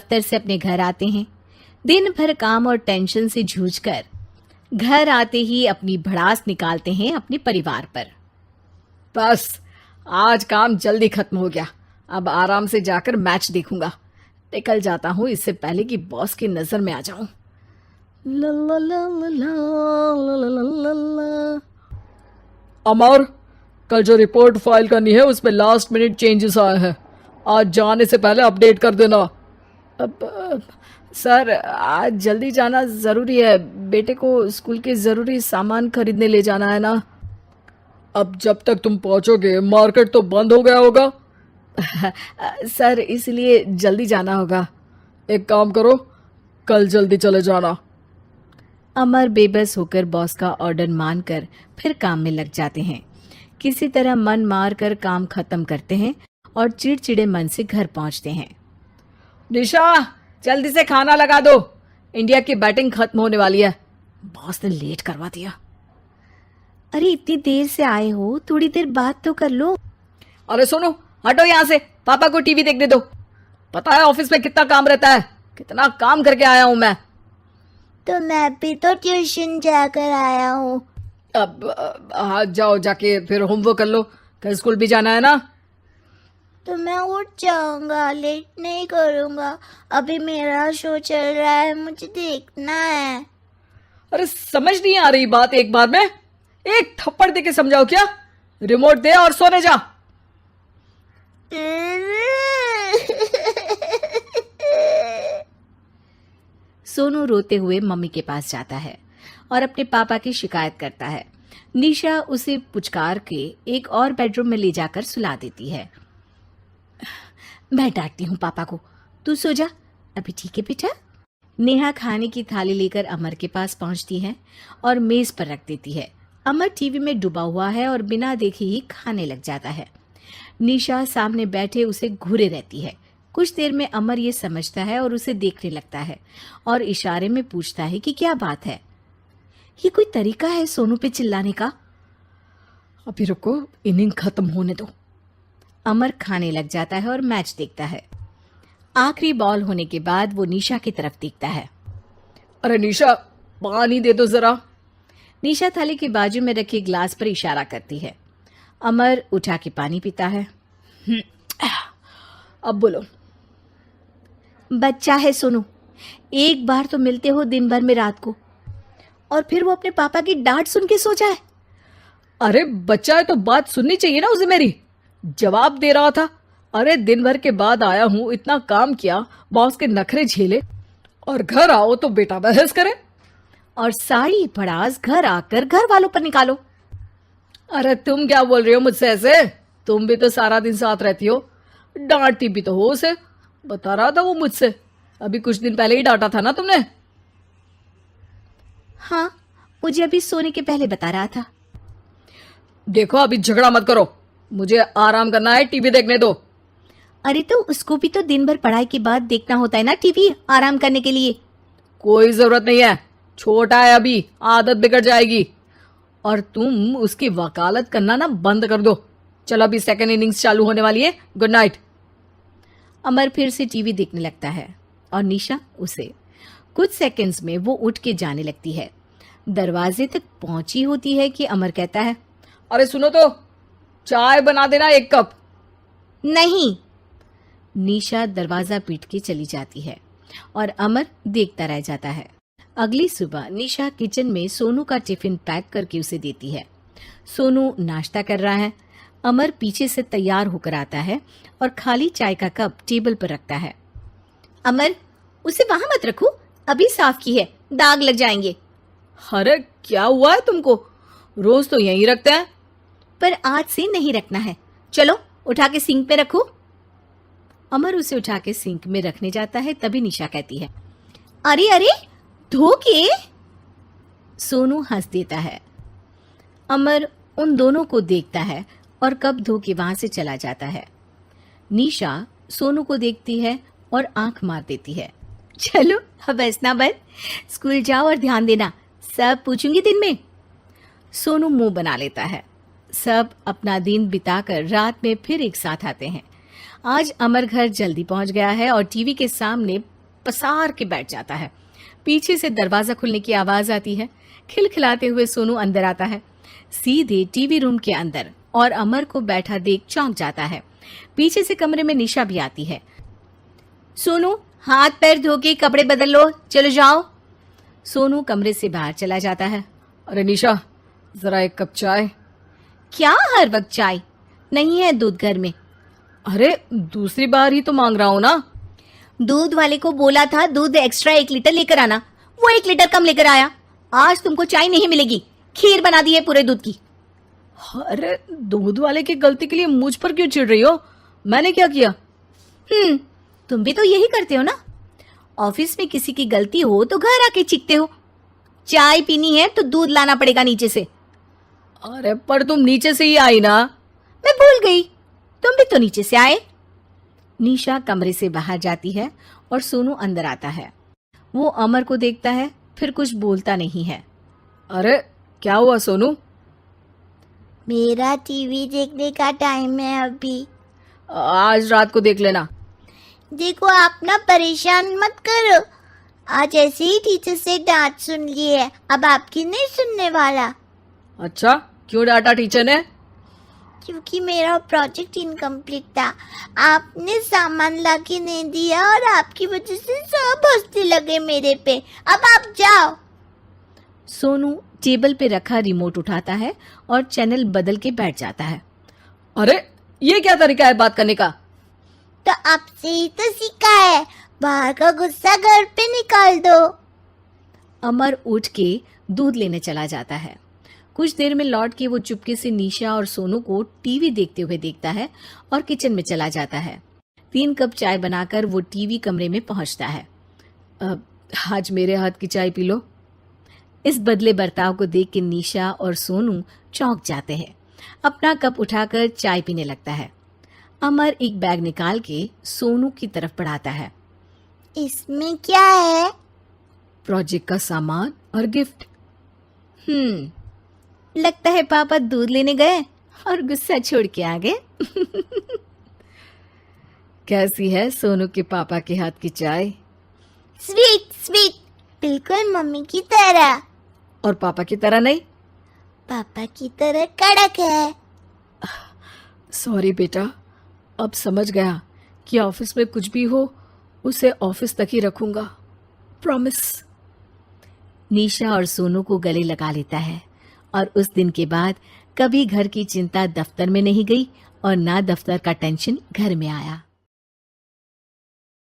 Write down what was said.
दफ्तर से अपने घर आते हैं। दिन भर काम और टेंशन से जूझकर घर आते ही अपनी भड़ास निकालते हैं अपने परिवार पर। बस आज काम जल्दी खत्म हो गया, अब आराम से जाकर मैच देखूंगा। निकल जाता हूँ इससे पहले कि बॉस की नजर में आ जाऊं। ला ला ला ला ला ला ला ला ला। अमर, कल जो रिपोर्ट फाइल करनी है उसमें लास्ट मिनट चेंजेस आए हैं, आज जाने से पहले अपडेट कर देना। सर आज जल्दी जाना जरूरी है, बेटे को स्कूल के जरूरी सामान खरीदने ले जाना है ना। अब जब तक तुम पहुंचोगे मार्केट तो बंद हो गया होगा। सर इसलिए जल्दी जाना होगा। एक काम करो, कल जल्दी चले जाना। अमर बेबस होकर बॉस का ऑर्डर मानकर फिर काम में लग जाते हैं। किसी तरह मन मार कर काम खत्म करते हैं और चिड़चिड़े मन से घर पहुंचते हैं। निशा जल्दी से खाना लगा दो, इंडिया की बैटिंग खत्म होने वाली है। बॉस ने लेट करवा दिया। अरे इतनी देर से आए हो, थोड़ी देर बात तो कर लो। अरे सुनो, हटो यहाँ से, पापा को टीवी देखने दो। पता है ऑफिस में कितना काम रहता है, कितना काम करके आया हूँ मैं। तो मैं भी तो ट्यूशन जाकर आया हूँ। अब हाँ जाओ, जाके फिर होमवर्क कर लो, कल स्कूल भी जाना है ना। तो मैं उठ जाऊंगा, लेट नहीं करूंगा, अभी मेरा शो चल रहा है, मुझे देखना है। अरे समझ नहीं आ रही बात एक बार में, एक थप्पड़ दे के समझाओ क्या। रिमोट दे और सोने जा। सोनू रोते हुए मम्मी के पास जाता है और अपने पापा की शिकायत करता है। निशा उसे पुचकार के एक और बेडरूम में ले जाकर सुला देती है। मैं डांटती हूँ पापा को, तू सो जा अभी, ठीक है बेटा। नेहा खाने की थाली लेकर अमर के पास पहुंचती है और मेज पर रख देती है। अमर टीवी में डूबा हुआ है और बिना देखे ही खाने लग जाता है। निशा सामने बैठे उसे घूरे रहती है। कुछ देर में अमर ये समझता है और उसे देखने लगता है और इशारे में पूछता है कि क्या बात है। ये कोई तरीका है सोनू पे चिल्लाने का? अभी रुको, इनिंग खत्म होने दो। अमर खाने लग जाता है और मैच देखता है। आखिरी बॉल होने के बाद वो निशा की तरफ देखता है। अरे निशा पानी दे दो जरा। निशा थाली के बाजू में रखे ग्लास पर इशारा करती है। अमर उठा के पानी पीता है। अब बोलो। बच्चा है सोनू, एक बार तो मिलते हो दिन भर में रात को, और फिर वो अपने पापा की डांट सुन के सो जाए। अरे बच्चा है तो बात सुननी चाहिए ना उसे मेरी। जवाब दे रहा था। अरे दिन भर के बाद आया हूं, इतना काम किया, बॉस के नखरे झेले, और घर आओ तो बेटा बहस करे। और सारी भड़ास घर आकर घर वालों पर निकालो। अरे तुम क्या बोल रही हो मुझसे ऐसे? तुम भी तो सारा दिन साथ रहती हो, डांटती भी तो हो उसे। बता रहा था वो मुझसे, अभी कुछ दिन पहले ही डांटा था ना तुमने। हाँ, मुझे अभी सोने के पहले बता रहा था। देखो अभी झगड़ा मत करो, मुझे आराम करना है, टीवी देखने दो। अरे तो उसको भी तो दिन भर पढ़ाई के बाद देखना होता है ना टीवी, आराम करने के लिए। कोई जरूरत नहीं है, छोटा है अभी, आदत बिगड़ जाएगी। और तुम उसकी वकालत करना ना बंद कर दो। चलो अभी सेकंड इनिंग्स चालू होने वाली है, गुड नाइट। अमर फिर से टीवी देखने लगता है और निशा उसे। कुछ सेकंड्स में वो उठ के जाने लगती है। दरवाजे तक पहुंची होती है कि अमर कहता है, अरे सुनो तो, चाय बना देना 1 कप। नहीं। निशा दरवाजा पीट के चली जाती है और अमर देखता रह जाता है। अगली सुबह निशा किचन में सोनू का टिफिन पैक करके उसे देती है। सोनू नाश्ता कर रहा है। अमर पीछे से तैयार होकर आता है और खाली चाय का कप टेबल पर रखता है। अमर, उसे वहां मत रखो, अभी साफ की है, दाग लग जाएंगे। अरे क्या हुआ है तुमको? रोज तो यहीं रखते हैं। पर आज से नहीं रखना है, चलो उठा के सिंक पे रखो। अमर उसे उठा के सिंक में रखने जाता है, तभी निशा कहती है, अरे अरे धो के। सोनू हंस देता है। अमर उन दोनों को देखता है और कप धो के वहां से चला जाता है। निशा सोनू को देखती है और आंख मार देती है। चलो अब हंसना बंद, स्कूल जाओ और ध्यान देना, सब पूछूंगी दिन में। सोनू मुंह बना लेता है। सब अपना दिन बिताकर रात में फिर एक साथ आते हैं। आज अमर घर जल्दी पहुंच गया है और टीवी के सामने पसार के बैठ जाता है। पीछे से दरवाजा खुलने की आवाज आती है। खिलखिलाते हुए सोनू अंदर आता है, सीधे टीवी रूम के अंदर, और अमर को बैठा देख चौंक जाता है। पीछे से कमरे में निशा भी आती है। सोनू, हाथ पैर धो के कपड़े बदल लो, चलो जाओ। सोनू कमरे से बाहर चला जाता है। अरे निशा, जरा एक कप चाय। क्या हर वक्त चाय? नहीं है दूध घर में। अरे दूसरी बार ही तो मांग रहा हूं ना। दूध वाले को बोला था दूध एक्स्ट्रा 1 लीटर लेकर आना, वो 1 लीटर कम लेकर आया। आज तुमको चाय नहीं मिलेगी, खीर बना दी है पूरे दूध की। अरे दूध वाले की गलती के लिए मुझ पर क्यों चिढ़ रही हो? मैंने क्या किया? तुम भी तो यही करते हो ना। ऑफिस में किसी की गलती हो तो घर आके चीखते हो। चाय पीनी है तो दूध लाना पड़ेगा नीचे से। अरे पर तुम नीचे से ही आई ना। मैं भूल गई, तुम भी तो नीचे से आए। निशा कमरे से बाहर जाती है और सोनू अंदर आता है। वो अमर को देखता है, फिर कुछ बोलता नहीं है। अरे क्या हुआ सोनू? मेरा टीवी देखने का टाइम है अभी। आज रात को देख लेना। देखो आप ना परेशान मत करो। आज ऐसे ही टीचर से डांट सुन ली है, अब आपकी नहीं सुनने वाला। अच्छा, क्यों डांटा टीचर ने? क्योंकि मेरा प्रोजेक्ट इनकम्प्लीट था। आपने सामान लाके नहीं दिया और आपकी वजह से सब हंसने लगे मेरे पे। अब आप जाओ। सोनू टेबल पे रखा रिमोट उठाता है और चैनल बदल के बैठ जाता है। अरे ये क्या तरीका है बात करने का? तो आपसे ही तो सीखा है, बाहर का गुस्सा घर पे निकाल दो। अमर उठ के दूध लेने चला जाता है। कुछ देर में लौट के वो चुपके से निशा और सोनू को टीवी देखते हुए देखता है और किचन में चला जाता है। 3 कप चाय बनाकर वो टीवी कमरे में पहुंचता है। आज मेरे हाथ की चाय पी लो। इस बदले बर्ताव को देख के निशा और सोनू चौंक जाते हैं। अपना कप उठाकर चाय पीने लगता है। अमर एक बैग निकाल के सोनू की तरफ बढ़ाता है। इसमें क्या है? प्रोजेक्ट का सामान और गिफ्ट। लगता है पापा दूध लेने गए और गुस्सा छोड़ के आ गए। कैसी है सोनू के पापा के हाथ की चाय? स्वीट स्वीट, बिल्कुल मम्मी की तरह। और पापा की तरह नहीं? पापा की तरह कड़क है। सॉरी बेटा, अब समझ गया कि ऑफिस में कुछ भी हो उसे ऑफिस तक ही रखूंगा, प्रॉमिस। निशा और सोनू को गले लगा लेता है और उस दिन के बाद कभी घर की चिंता दफ्तर में नहीं गई और ना दफ्तर का टेंशन घर में आया।